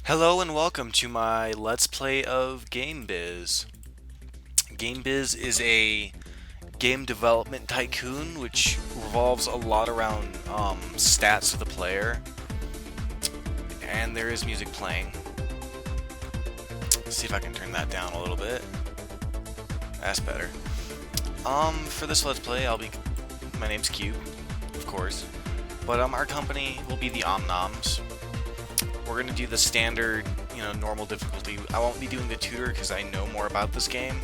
Hello and welcome to my Let's Play of GameBiz. GameBiz is a game development tycoon which revolves a lot around stats of the player, and there is music playing. Let's see if I can turn that down a little bit. That's better. For this Let's Play, my name's Cube, of course, but our company will be the Omnoms. We're going to do the standard, normal difficulty. I won't be doing the tutor because I know more about this game.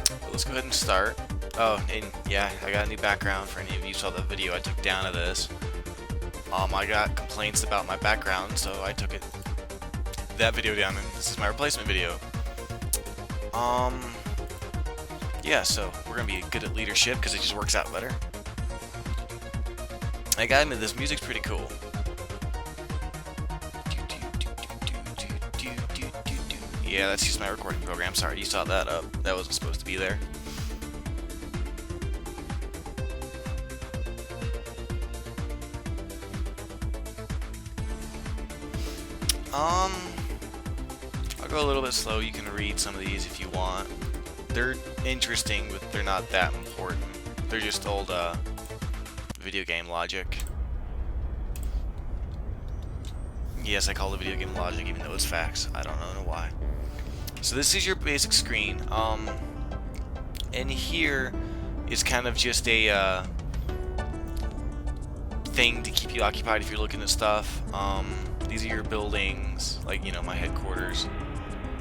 But let's go ahead and start. Oh, and yeah, I got a new background for any of you who saw the video I took down of this. I got complaints about my background, so I took that video down, and this is my replacement video. Yeah, so we're going to be good at leadership because it just works out better. I gotta admit, this music's pretty cool. Yeah, that's just my recording program. Sorry, you saw that up. That wasn't supposed to be there. I'll go a little bit slow. You can read some of these if you want. They're interesting, but they're not that important. They're just old, video game logic. Yes, I call it video game logic even though it's facts. I don't know why. So this is your basic screen, and here is kind of just a thing to keep you occupied if you're looking at stuff. These are your buildings, like, my headquarters,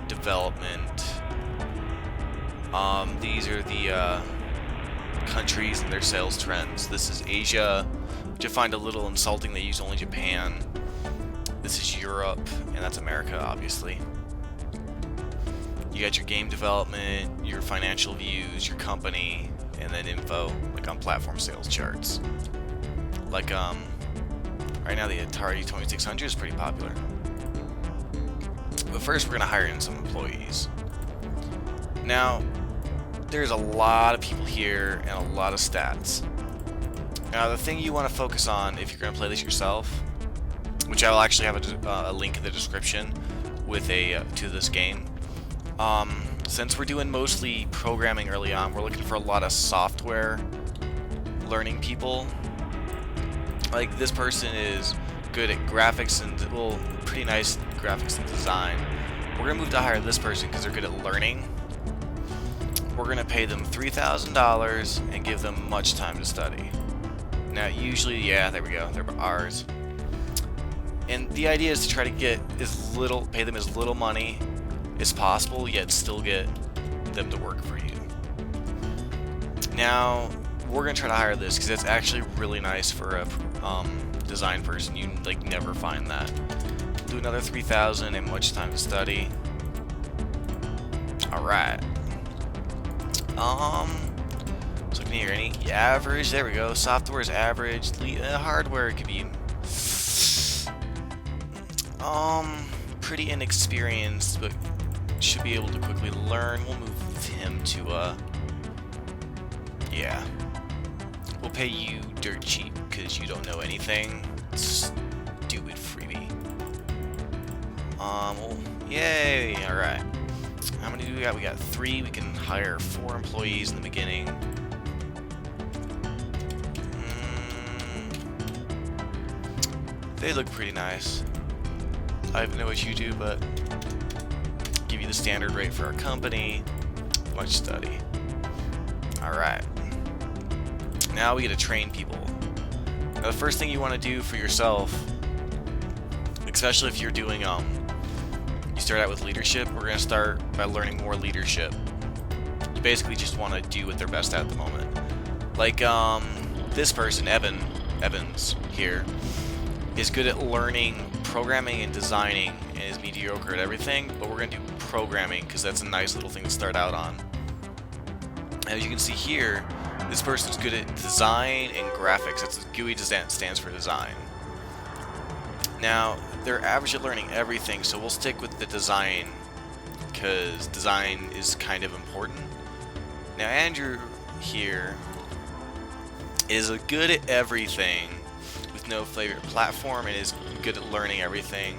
development. These are the countries and their sales trends. This is Asia, which I find a little insulting. They use only Japan. This is Europe, and that's America, obviously. You got your game development, your financial views, your company, and then info, like on platform sales charts. Like, right now the Atari 2600 is pretty popular. But first we're going to hire in some employees. Now, there's a lot of people here and a lot of stats. Now, the thing you want to focus on if you're going to play this yourself, which I will actually have a link in the description with to this game. Since we're doing mostly programming early on, we're looking for a lot of software learning people. Like, this person is good at graphics and, well, pretty nice graphics and design. We're going to move to hire this person because they're good at learning. We're going to pay them $3,000 and give them much time to study. Now, usually, yeah, there we go, they're ours. And the idea is to try to pay them as little money as possible, yet still get them to work for you. Now, we're gonna try to hire this because that's actually really nice for a design person. You never find that. Do another 3,000 and much time to study. All right. So looking here, any average? There we go. Software is average. Hardware could be pretty inexperienced, but should be able to quickly learn. We'll move him to, yeah. We'll pay you dirt cheap because you don't know anything. Stupid freebie. Well, yay, alright. How many do we got? We got 3. We can hire 4 employees in the beginning. They look pretty nice. I don't know what you do, but give you the standard rate for our company. Much study. Alright. Now we get to train people. Now the first thing you want to do for yourself, especially if you're doing, you start out with leadership, we're going to start by learning more leadership. You basically just want to do what they're best at the moment. Like, this person, Evans, here, is good at learning programming and designing and is mediocre at everything, but we're going to do programming because that's a nice little thing to start out on. As you can see here, this person's good at design and graphics. That's GUI stands for design. Now, they're average at learning everything, so we'll stick with the design because design is kind of important. Now, Andrew here is good at everything with no favorite platform and is good at learning everything.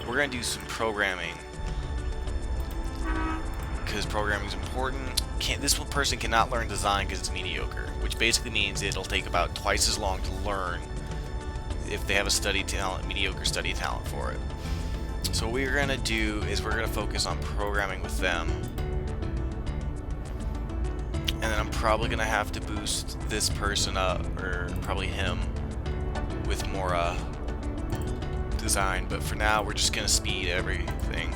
We're gonna do some programming because programming is important. This one person cannot learn design because it's mediocre, which basically means it'll take about twice as long to learn if they have a mediocre study talent for it. So what we're gonna do is we're gonna focus on programming with them, and then I'm probably gonna have to boost this person up, or probably him, with more design. But for now, we're just gonna speed everything.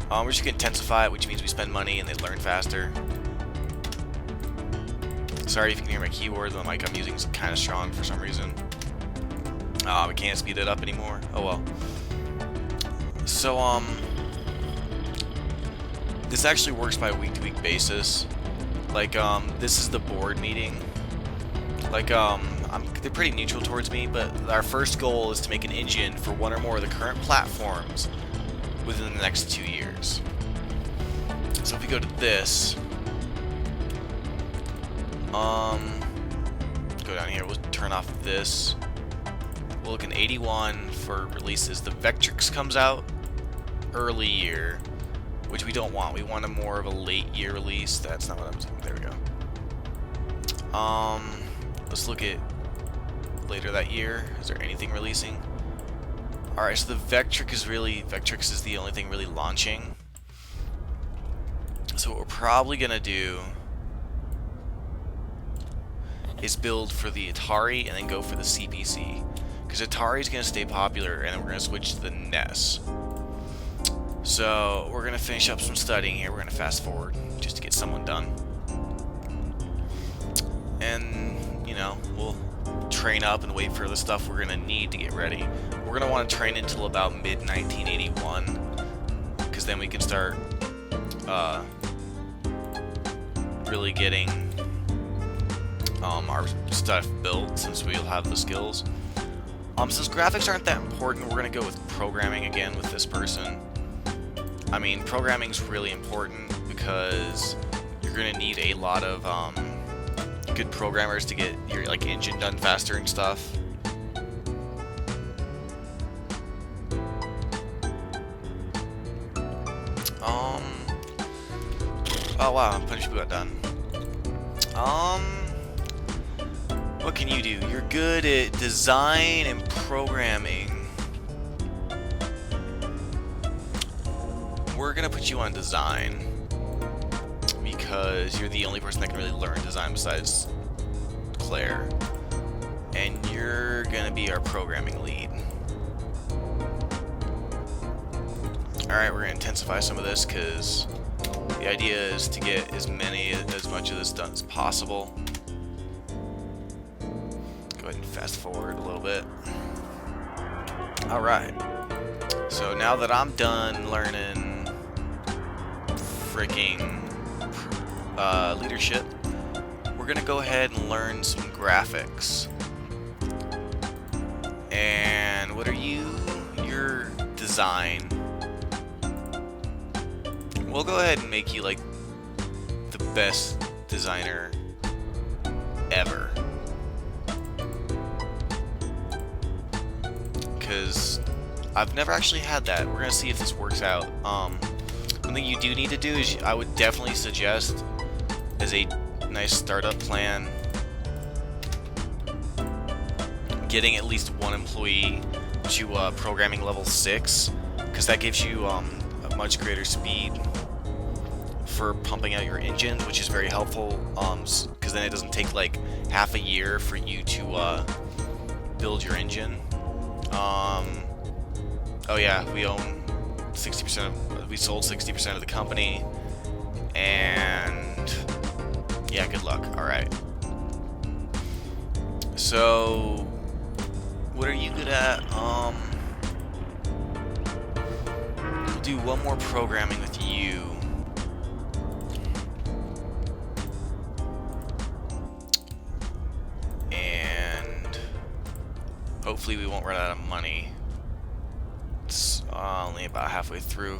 We're just gonna intensify it, which means we spend money and they learn faster. Sorry if you can hear my keyboard. The mic I'm using is kind of strong for some reason. We can't speed it up anymore. Oh well. So this actually works by a week-to-week basis. Like this is the board meeting. Like they're pretty neutral towards me, but our first goal is to make an engine for one or more of the current platforms within the next 2 years. So if we go to this, go down here, we'll turn off this. We'll look in 81 for releases. The Vectrix comes out early year, which we don't want. We want a more of a late year release. That's not what I'm saying. There we go. Let's look at later that year. Is there anything releasing? Alright, so the Vectrix is the only thing really launching. So what we're probably gonna do is build for the Atari and then go for the CPC. Because Atari is gonna stay popular, and then we're gonna switch to the NES. So we're gonna finish up some studying here. We're gonna fast forward just to get someone done. And, you know, we'll train up and wait for the stuff we're gonna need to get ready. We're gonna want to train until about mid-1981, because then we can start really getting our stuff built, since we'll have the skills. Since graphics aren't that important, we're gonna go with programming again with this person. I mean, programming's really important because you're gonna need a lot of good programmers to get your engine done faster and stuff. Oh wow, Punishable got done. What can you do? You're good at design and programming. We're gonna put you on design because you're the only person that can really learn design besides Claire. And you're gonna be our programming lead. Alright, we're gonna intensify some of this because the idea is to get as much of this done as possible. Go ahead and fast forward a little bit. Alright. So now that I'm done learning freaking leadership, we're gonna go ahead and learn some graphics. And what are you? You're design. We'll go ahead and make you like the best designer ever, because I've never actually had that. We're gonna see if this works out. One thing you do need to do is I would definitely suggest, as a nice startup plan, getting at least one employee to programming level 6, because that gives you a much greater speed for pumping out your engines, which is very helpful, because then it doesn't take like half a year for you to build your engine. Oh yeah, we own 60%. We sold 60% of the company, and yeah, good luck. All right. So, what are you good at? We'll do one more programming with you. Hopefully we won't run out of money. It's only about halfway through.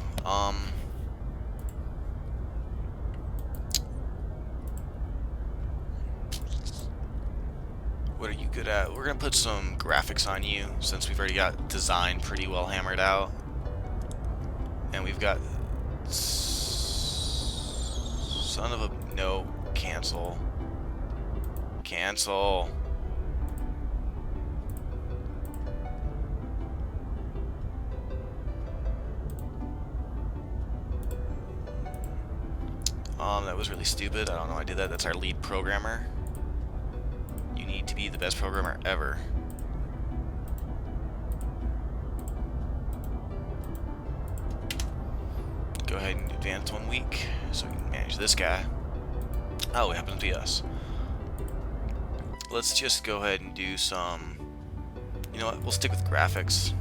What are you good at? We're gonna put some graphics on you since we've already got design pretty well hammered out, and we've got son of a no. Cancel. Cancel. That was really stupid. I don't know why I did that. That's our lead programmer. You need to be the best programmer ever. Go ahead and advance 1 week so we can manage this guy. Oh, it happens to be us. Let's just go ahead and do some... You know what? We'll stick with graphics.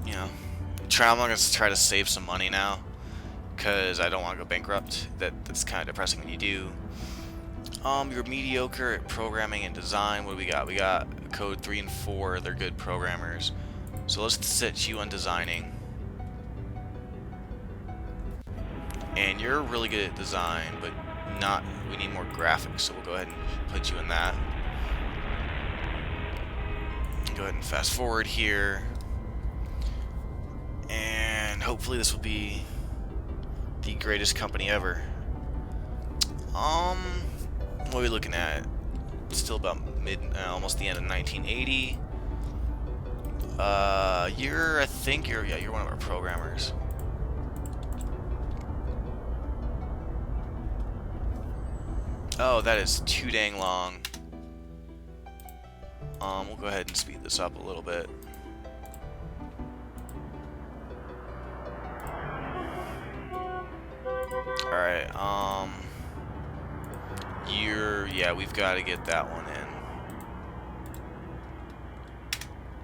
You know, I'm going to try to save some money now because I don't want to go bankrupt. That's kind of depressing when you do. You're mediocre at programming and design. What do we got? We got code 3 and 4. They're good programmers. So let's set you on designing. And you're really good at design, but not. We need more graphics, so we'll go ahead and put you in that. Go ahead and fast forward here. And hopefully this will be the greatest company ever. What are we looking at? Still about almost the end of 1980. I think you're one of our programmers. Oh, that is too dang long. We'll go ahead and speed this up a little bit. Alright, yeah, we've got to get that one in.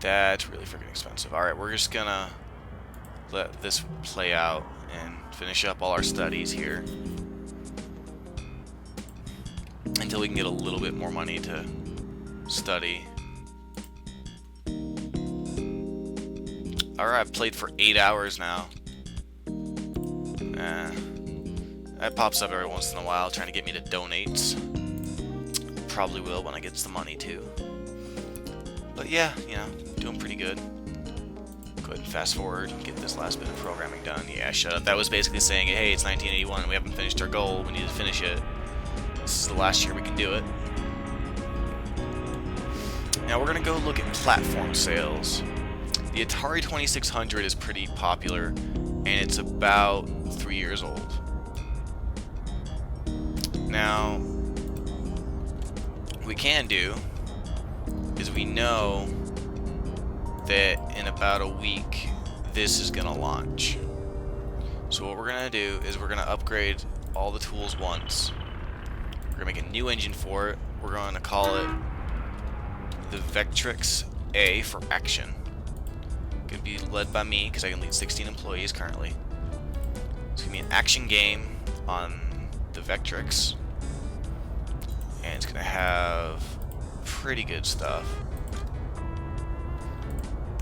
That's really freaking expensive. Alright, we're just gonna let this play out and finish up all our studies here until we can get a little bit more money to study. Alright, I've played for 8 hours now. That pops up every once in a while trying to get me to donate. Probably will when I get the money too. But yeah, you know, doing pretty good. Go ahead and fast forward and get this last bit of programming done. Yeah, shut up. That was basically saying, hey, it's 1981 and we haven't finished our goal. We need to finish it. This is the last year we can do it. Now we're going to go look at platform sales. The Atari 2600 is pretty popular, and it's about 3 years old. Now, what we can do is we know that in about a week this is going to launch. So what we're going to do is we're going to upgrade all the tools once. We're going to make a new engine for it. We're going to call it the Vectrix A for action. Going to be led by me because I can lead 16 employees currently. It's going to be an action game on the Vectrix, and it's going to have pretty good stuff.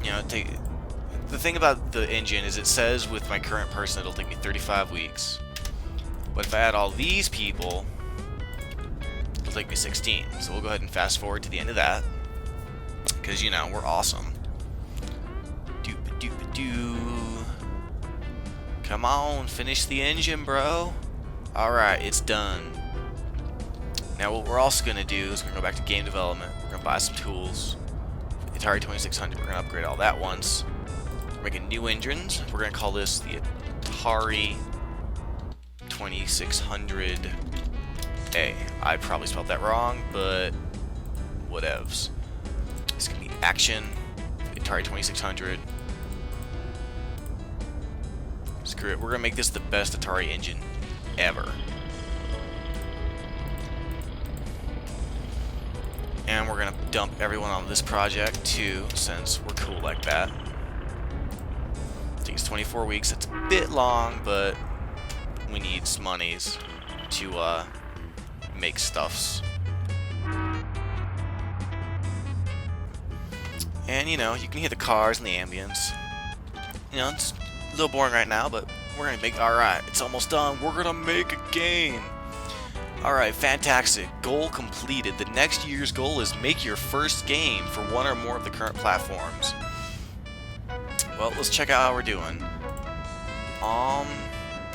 You know, the thing about the engine is it says with my current person it'll take me 35 weeks, but if I add all these people, it'll take me 16. So we'll go ahead and fast forward to the end of that, because, you know, we're awesome. Come on, finish the engine, bro. Alright, it's done. Now what we're also going to do is we're going to go back to game development. We're going to buy some tools. The Atari 2600, we're going to upgrade all that once. We're making new engines. We're going to call this the Atari 2600A. I probably spelled that wrong, but whatevs. It's going to be action, Atari 2600. Screw it, we're going to make this the best Atari engine ever. And we're going to dump everyone on this project too, since we're cool like that. It takes 24 weeks. It's a bit long, but we need some monies to make stuffs. And, you know, you can hear the cars and the ambience. You know, it's a little boring right now, but we're going to make... Alright, it's almost done. We're going to make a game. Alright, fantastic. Goal completed. The next year's goal is make your first game for one or more of the current platforms. Well, let's check out how we're doing.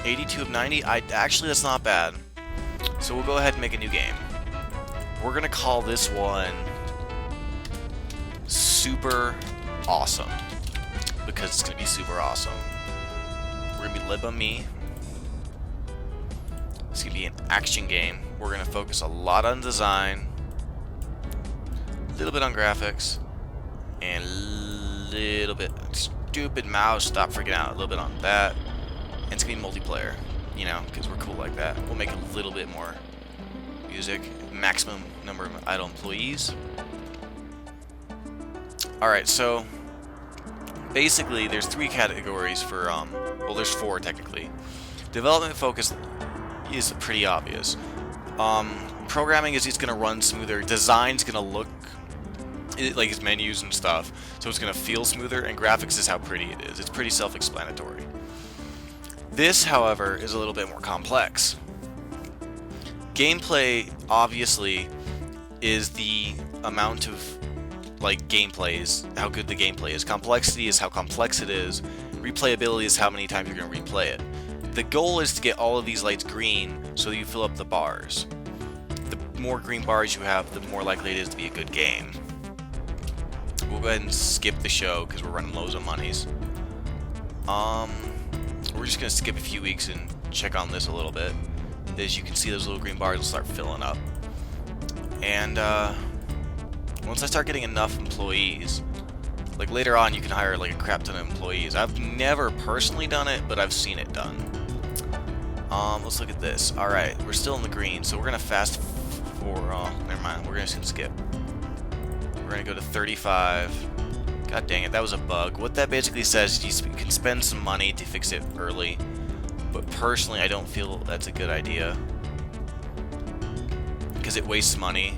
82 of 90. Actually, that's not bad. So we'll go ahead and make a new game. We're gonna call this one Super Awesome, because it's gonna be super awesome. We're gonna be led by me. It's gonna be an action game. We're gonna focus a lot on design, a little bit on graphics, and a little bit stupid mouse. Stop freaking out. A little bit on that, and it's gonna be multiplayer. You know, because we're cool like that. We'll make a little bit more music. Maximum number of idle employees. Alright, so basically there's 3 categories for, well, there's 4 technically. Development focus is pretty obvious. Programming is it's going to run smoother. Design's going to look like its menus and stuff, so it's going to feel smoother, and graphics is how pretty it is. It's pretty self-explanatory. This, however, is a little bit more complex. Gameplay, obviously, is the amount of, like, gameplay is how good the gameplay is. Complexity is how complex it is. Replayability is how many times you're going to replay it. The goal is to get all of these lights green so that you fill up the bars. The more green bars you have, the more likely it is to be a good game. We'll go ahead and skip the show because we're running loads of monies. We're just going to skip a few weeks and check on this a little bit. As you can see, those little green bars will start filling up. And once I start getting enough employees, like later on you can hire like a crap ton of employees. I've never personally done it, but I've seen it done. Let's look at this. Alright, we're still in the green, so we're going to fast forward. Never mind, we're just going to skip. We're going to go to 35. God dang it, that was a bug. What that basically says is you can spend some money to fix it early. But personally, I don't feel that's a good idea, because it wastes money.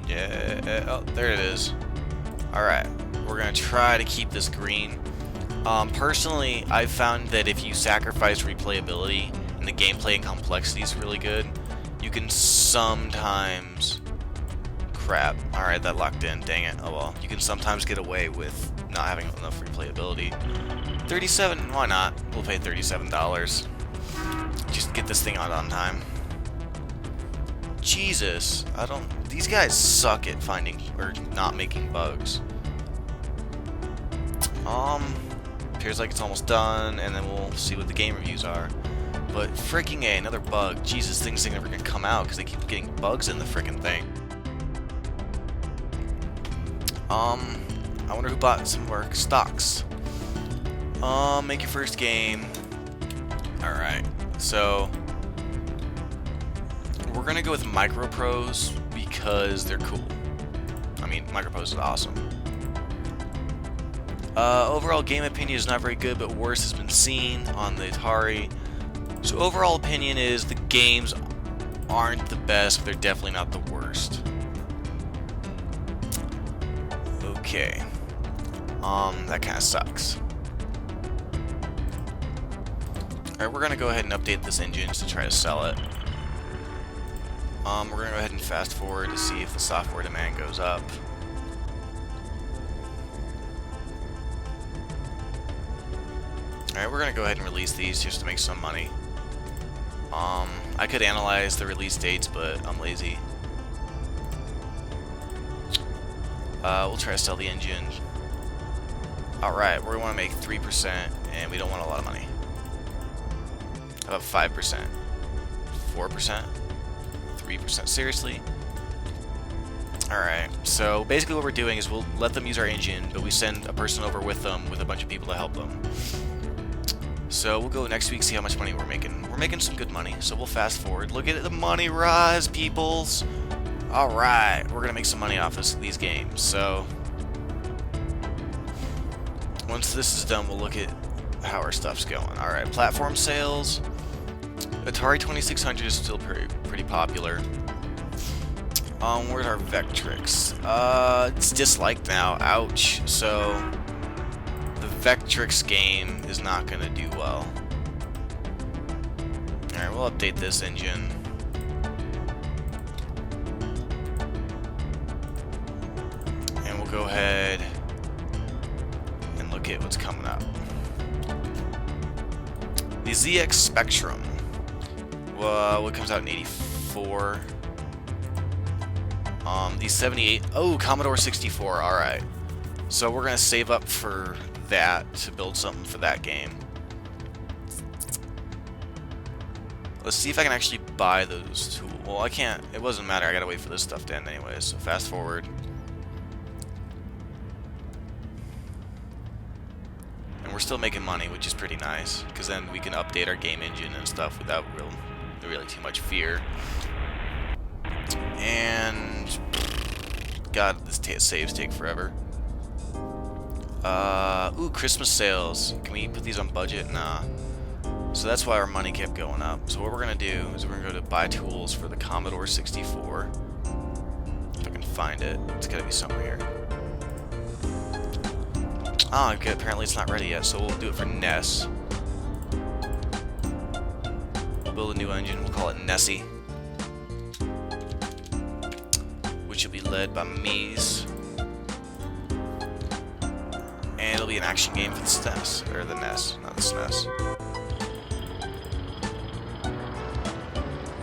Yeah, oh, there it is. Alright, we're going to try to keep this green. Personally, I've found that if you sacrifice replayability and the gameplay and complexity is really good, you can sometimes... Crap. Alright, that locked in. Dang it. Oh well. You can sometimes get away with not having enough replayability. 37, why not? We'll pay $37. Just get this thing out on time. Jesus, these guys suck at finding, or not making bugs. Appears like it's almost done, and then we'll see what the game reviews are. But freaking A, another bug. Jesus, things ain't never gonna come out, because they keep getting bugs in the freaking thing. I wonder who bought some of our stocks. Make your first game. Alright, so we're gonna go with MicroPros because they're cool. I mean, MicroPros is awesome. Overall game opinion is not very good, but worse has been seen on the Atari. So overall opinion is the games aren't the best, but they're definitely not the worst. Okay. That kind of sucks. Alright, we're gonna go ahead and update this engine to try to sell it. We're gonna go ahead and fast forward to see if the software demand goes up. Alright, we're gonna go ahead and release these just to make some money. I could analyze the release dates, but I'm lazy. We'll try to sell the engine. Alright, we want to make 3%, and we don't want a lot of money. How about 5%? 4%? 3%? Seriously? Alright, so basically what we're doing is we'll let them use our engine, but we send a person over with them with a bunch of people to help them. So we'll go next week, see how much money we're making. We're making some good money, so we'll fast forward. Look at the money rise, peoples! Alright, we're gonna make some money off these games, so once this is done, we'll look at how our stuff's going. Alright, platform sales. Atari 2600 is still pretty popular. Where's our Vectrix? It's disliked now. Ouch. So the Vectrix game is not gonna do well. Alright, we'll update this engine. And we'll go ahead and look at what's coming up. The ZX Spectrum. Well, what comes out in 84? The 78. Oh, Commodore 64. Alright. So we're going to save up for that to build something for that game. Let's see if I can actually buy those tools. Well, I can't. It doesn't matter. I got to wait for this stuff to end anyways. So fast forward. And we're still making money, which is pretty nice. Because then we can update our game engine and stuff without really too much fear. And God, this saves take forever. Ooh, Christmas sales. Can we put these on budget? Nah. So that's why our money kept going up. So what we're gonna do is we're gonna go to buy tools for the Commodore 64. If I can find it, it's gotta be somewhere here. Ah, okay. Apparently it's not ready yet. So we'll do it for NES. We'll build a new engine. We'll call it Nessie, which will be led by Mies. And it'll be an action game for the SNES, or the NES, not the SNES.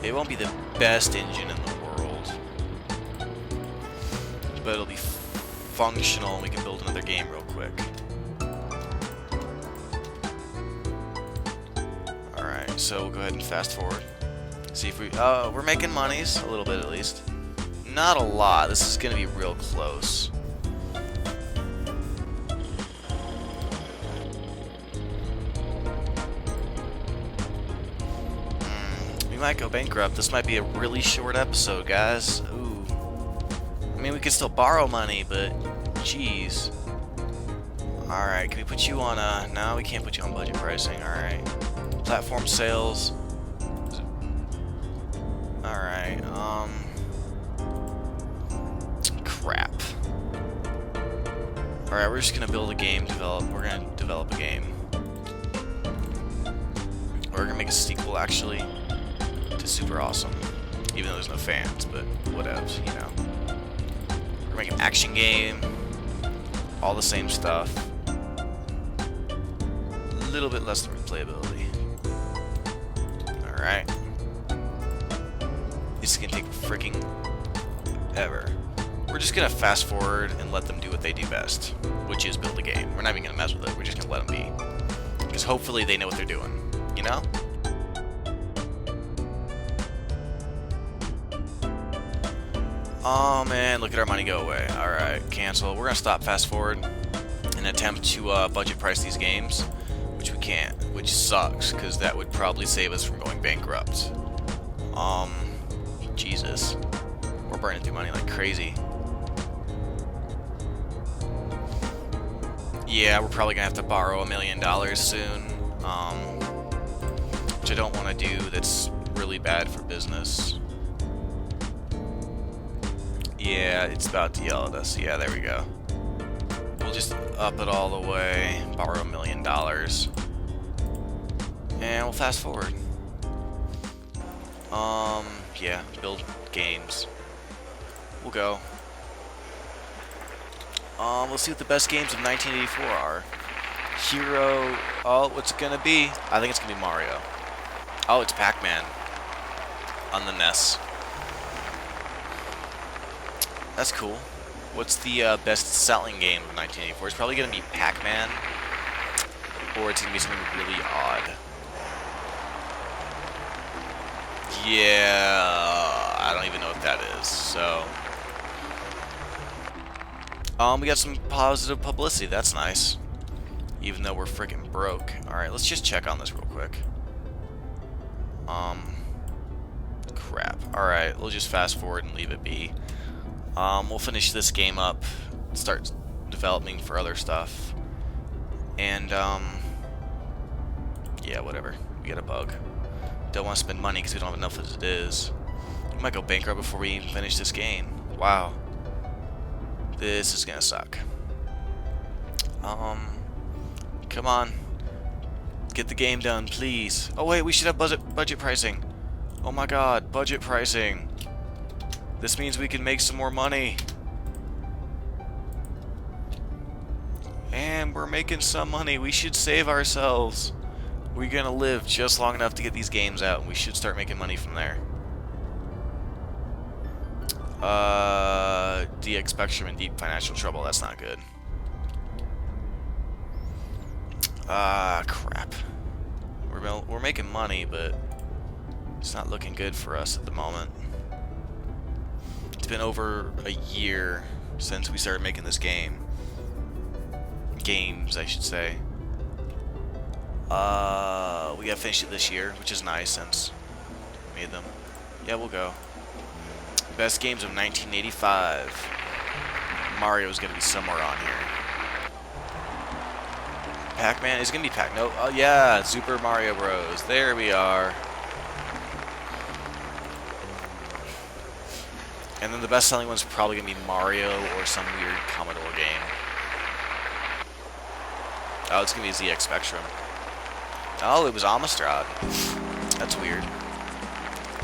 It won't be the best engine in the world, but it'll be functional and we can build another game real quick. Alright, so we'll go ahead and fast forward. See if we're making monies, a little bit at least. Not a lot, this is gonna be real close. We might go bankrupt. This might be a really short episode, guys. Ooh. I mean, we can still borrow money, but jeez. Alright, can we put you on no, we can't put you on budget pricing. Alright. Platform sales. Alright, crap. Alright, we're just gonna build a game, we're gonna develop a game. We're gonna make a sequel, actually. Super awesome, even though there's no fans, but whatevs, you know. We're making an action game, all the same stuff, a little bit less replayability. Alright. This is gonna take freaking ever. We're just gonna fast forward and let them do what they do best, which is build a game. We're not even gonna mess with it, we're just gonna let them be. Because hopefully they know what they're doing, you know? Oh man, look at our money go away. Alright, cancel. We're gonna stop fast forward and attempt to budget price these games, which we can't, which sucks, because that would probably save us from going bankrupt. Jesus. We're burning through money like crazy. Yeah, we're probably gonna have to borrow $1 million soon, which I don't want to do. That's really bad for business. Yeah, it's about to yell at us. Yeah, there we go. We'll just up it all the way, borrow $1 million, and we'll fast forward. Yeah, build games. We'll go. Let's see what the best games of 1984 are. Hero. Oh, what's it gonna be? I think it's gonna be Mario. Oh, it's Pac-Man on the NES. That's cool. What's the best-selling game of 1984? It's probably gonna be Pac-Man, or it's gonna be something really odd. Yeah, I don't even know what that is. So, we got some positive publicity. That's nice. Even though we're freaking broke. All right, let's just check on this real quick. Crap. All right, we'll just fast forward and leave it be. We'll finish this game up, start developing for other stuff, and, yeah, whatever. We got a bug. Don't want to spend money because we don't have enough as it is. We might go bankrupt before we even finish this game. Wow. This is gonna suck. Come on. Get the game done, please. Oh wait, we should have budget pricing. Oh my god, budget pricing. This means we can make some more money. And we're making some money. We should save ourselves. We're gonna live just long enough to get these games out, and we should start making money from there. DX Spectrum in deep financial trouble. That's not good. Crap. We're making money, but it's not looking good for us at the moment. It's been over a year since we started making this game. Games, I should say. We gotta finish it this year, which is nice since we made them. Yeah, we'll go. Best games of 1985. Mario's gonna be somewhere on here. Pac-Man is gonna be No. Oh yeah, Super Mario Bros. There we are. And then the best-selling one's probably gonna be Mario or some weird Commodore game. Oh, it's gonna be ZX Spectrum. Oh, it was Amstrad. That's weird.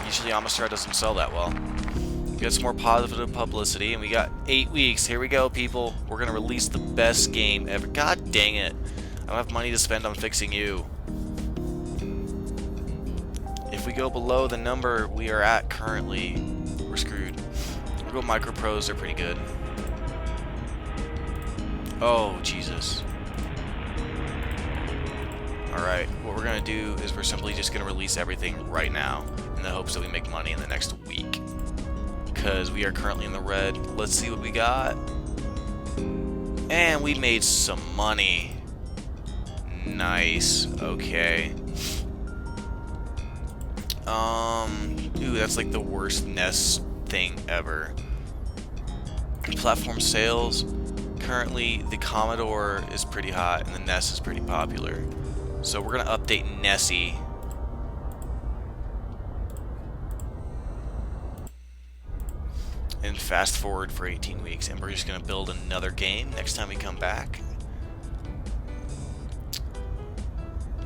Usually Amstrad doesn't sell that well. We got some more positive publicity, and we got 8 weeks. Here we go, people. We're gonna release the best game ever. God dang it. I don't have money to spend on fixing you. If we go below the number we are at currently, we're screwed. We'll go Micro Pros, they're pretty good. Oh, Jesus. Alright, what we're going to do is we're simply just going to release everything right now in the hopes that we make money in the next week. Because we are currently in the red. Let's see what we got. And we made some money. Nice. Okay. Ooh, that's like the worst NES thing ever. Platform sales. Currently, the Commodore is pretty hot and the NES is pretty popular. So we're going to update Nessie. And fast forward for 18 weeks. And we're just going to build another game next time we come back.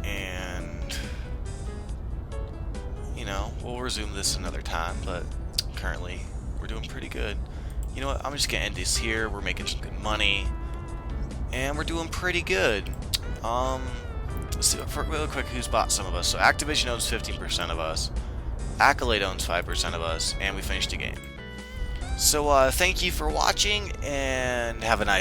And, you know, we'll resume this another time. But currently, we're doing pretty good. You know what? I'm just going to end this here. We're making some good money. And we're doing pretty good. Let's see real quick who's bought some of us. So Activision owns 15% of us. Accolade owns 5% of us. And we finished the game. So thank you for watching and have a nice